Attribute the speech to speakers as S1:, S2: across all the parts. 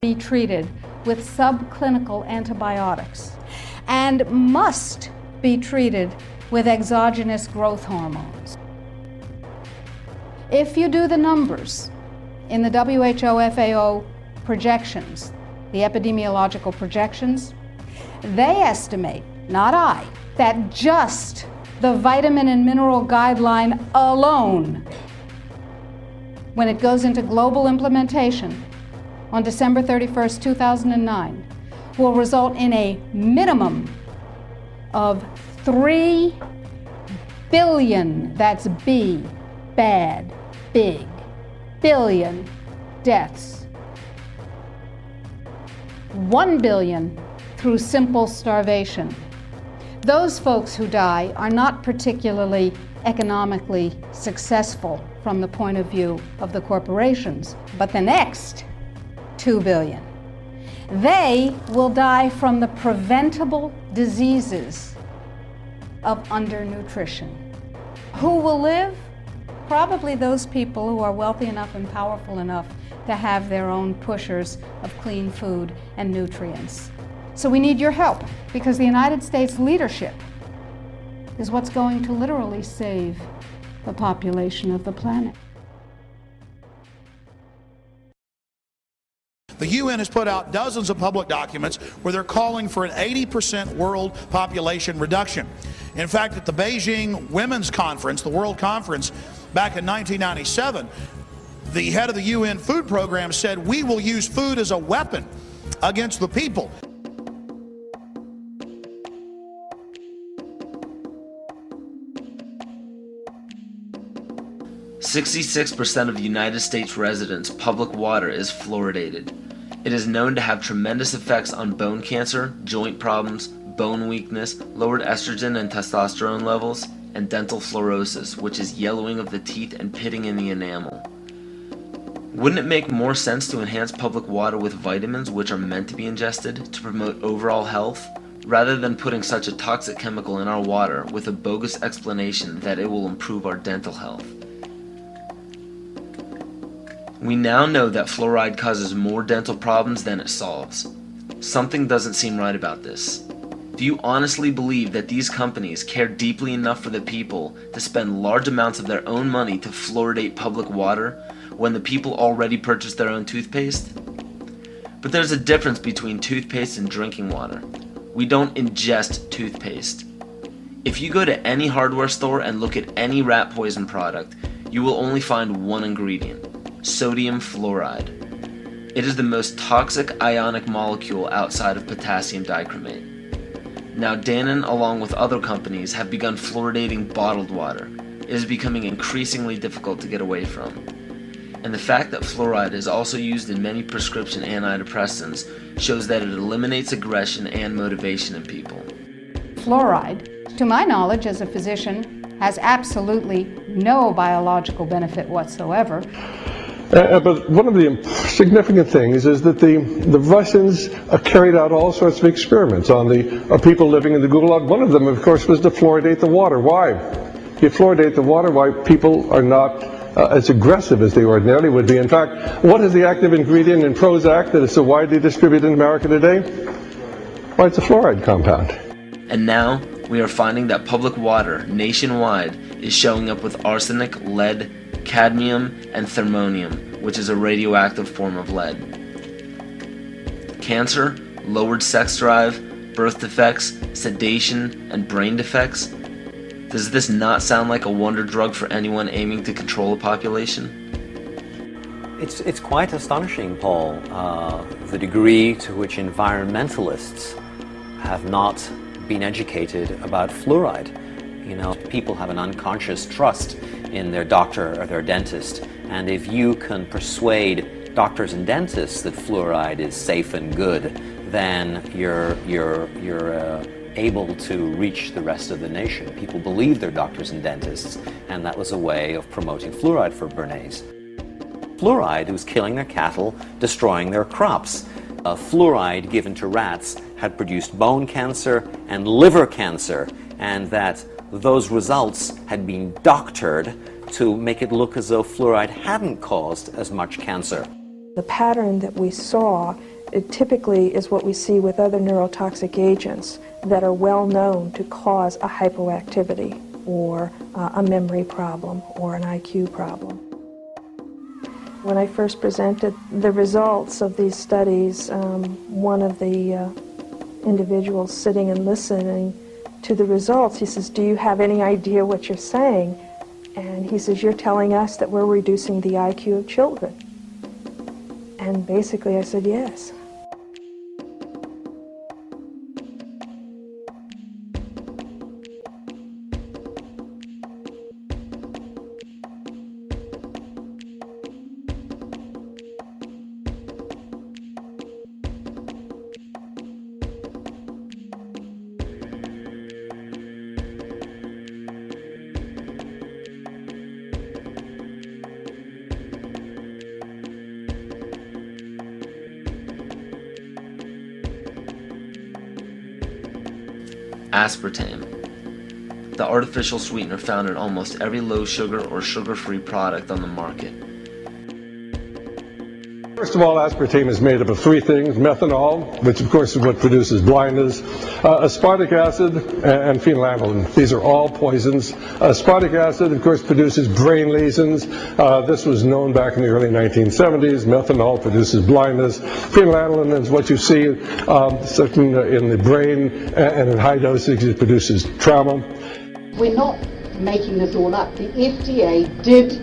S1: be treated with subclinical antibiotics and must be treated with exogenous growth hormones. If you do the numbers in the WHO FAO projections, the epidemiological projections, they estimate, not I, that just the vitamin and mineral guideline alone, when it goes into global implementation on December 31st, 2009, will result in a minimum of 3 billion, that's B, bad, big, billion deaths. 1 billion through simple starvation. Those folks who die are not particularly economically successful from the point of view of the corporations, but the next 2 billion. They will die from the preventable diseases of undernutrition. Who will live? Probably those people who are wealthy enough and powerful enough to have their own pushers of clean food and nutrients. So we need your help, because the United States leadership is what's going to literally save the population of the planet.
S2: The UN has put out dozens of public documents where they're calling for an 80% world population reduction. In fact, at the Beijing Women's Conference, the World Conference, back in 1997, the head of the UN Food Program said, "We will use food as a weapon against the people."
S3: "66% of United States residents' public water is fluoridated. It is known to have tremendous effects on bone cancer, joint problems, bone weakness, lowered estrogen and testosterone levels, and dental fluorosis, which is yellowing of the teeth and pitting in the enamel. Wouldn't it make more sense to enhance public water with vitamins which are meant to be ingested to promote overall health, rather than putting such a toxic chemical in our water with a bogus explanation that it will improve our dental health? We now know that fluoride causes more dental problems than it solves. Something doesn't seem right about this. Do you honestly believe that these companies care deeply enough for the people to spend large amounts of their own money to fluoridate public water when the people already purchase their own toothpaste? But there's a difference between toothpaste and drinking water. We don't ingest toothpaste. If you go to any hardware store and look at any rat poison product, you will only find one ingredient: sodium fluoride. It is the most toxic ionic molecule outside of potassium dichromate. Now Dannon, along with other companies, have begun fluoridating bottled water. It is becoming increasingly difficult to get away from. And the fact that fluoride is also used in many prescription antidepressants shows that it eliminates aggression and motivation in people.
S1: Fluoride, to my knowledge as a physician, has absolutely no biological benefit whatsoever.
S4: But one of the significant things is that the Russians carried out all sorts of experiments on the people living in the Gulag. One of them, of course, was to fluoridate the water. Why? You fluoridate the water, why people are not as aggressive as they ordinarily would be. In fact, what is the active ingredient in Prozac that is so widely distributed in America today? Why, it's a fluoride compound.
S3: And now, we are finding that public water nationwide is showing up with arsenic, lead, cadmium, and thermonium, which is a radioactive form of lead. Cancer, lowered sex drive, birth defects, sedation, and brain defects. Does this not sound like a wonder drug for anyone aiming to control a population?
S5: It's quite astonishing, Paul, the degree to which environmentalists have not been educated about fluoride. You know, people have an unconscious trust in their doctor or their dentist, and if you can persuade doctors and dentists that fluoride is safe and good, then you're able to reach the rest of the nation. People believe their doctors and dentists, and that was a way of promoting fluoride for Bernays. Fluoride was killing their cattle, destroying their crops. Fluoride given to rats had produced bone cancer and liver cancer, and that those results had been doctored to make it look as though fluoride hadn't caused as much cancer.
S6: The pattern that we saw, it typically is what we see with other neurotoxic agents that are well known to cause a hypoactivity or a memory problem or an IQ problem. When I first presented the results of these studies, one of the individuals sitting and listening to the results, he says, "Do you have any idea what you're saying?" And he says, "You're telling us that we're reducing the IQ of children." And basically I said, yes.
S3: Aspartame, the artificial sweetener found in almost every low-sugar or sugar-free product on the market.
S4: First of all, aspartame is made up of three things: methanol, which of course is what produces blindness, aspartic acid, and phenylalanine. These are all poisons. Aspartic acid, of course, produces brain lesions. This was known back in the early 1970s. Methanol produces blindness. Phenylalanine is what you see in the brain, and in high dosage it produces trauma.
S7: We're not making this all up. The FDA did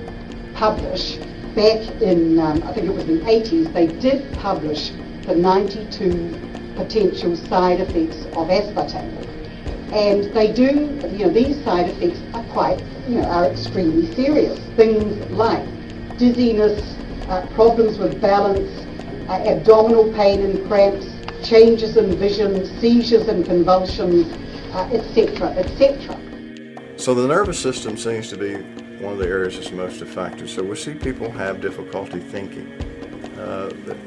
S7: publish back in, I think it was the 80s, they did publish the 92 potential side effects of aspartame. And they do, these side effects are quite, are extremely serious. Things like dizziness, problems with balance, abdominal pain and cramps, changes in vision, seizures and convulsions, etc., etc.
S8: So the nervous system seems to be one of the areas that's most affected. So we see people have difficulty thinking.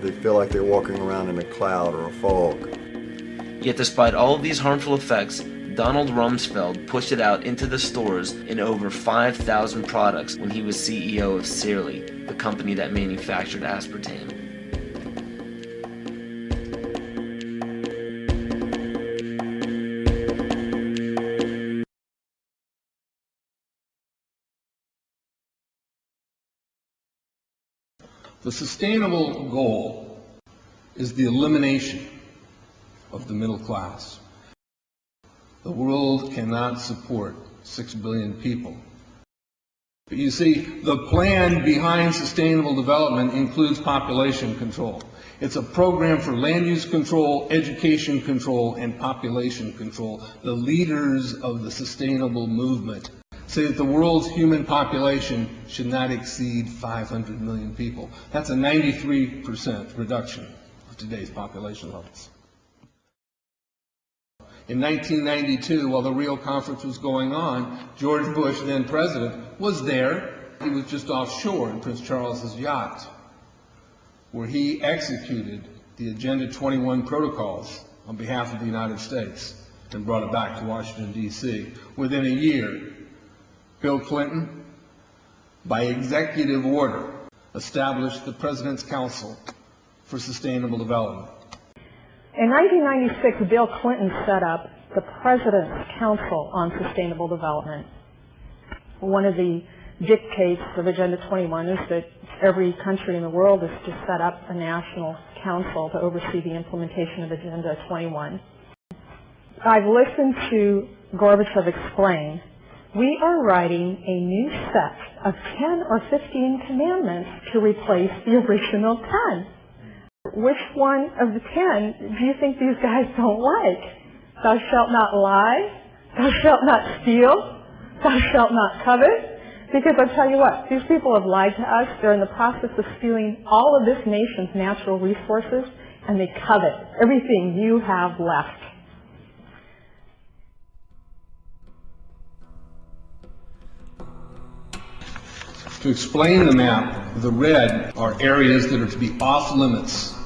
S8: They feel like they're walking around in a cloud or a fog.
S3: Yet despite all of these harmful effects, Donald Rumsfeld pushed it out into the stores in over 5,000 products when he was CEO of Searly, the company that manufactured aspartame.
S9: The sustainable goal is the elimination of the middle class. The world cannot support 6 billion people. But you see, the plan behind sustainable development includes population control. It's a program for land use control, education control, and population control. The leaders of the sustainable movement say that the world's human population should not exceed 500 million people. That's a 93% reduction of today's population levels. In 1992, while the Rio Conference was going on, George Bush, then president, was there. He was just offshore in Prince Charles's yacht, where he executed the Agenda 21 protocols on behalf of the United States and brought it back to Washington, D.C. Within a year, Bill Clinton, by executive order, established the President's Council for Sustainable Development.
S6: In 1996, Bill Clinton set up the President's Council on Sustainable Development. One of the dictates of Agenda 21 is that every country in the world is to set up a national council to oversee the implementation of Agenda 21. I've listened to Gorbachev explain, we are writing a new set of 10 or 15 commandments to replace the original 10. Which one of the 10 do you think these guys don't like? Thou shalt not lie, thou shalt not steal, thou shalt not covet. Because I'll tell you what, these people have lied to us. They're in the process of stealing all of this nation's natural resources, and they covet everything you have left.
S9: To explain the map, the red are areas that are to be off limits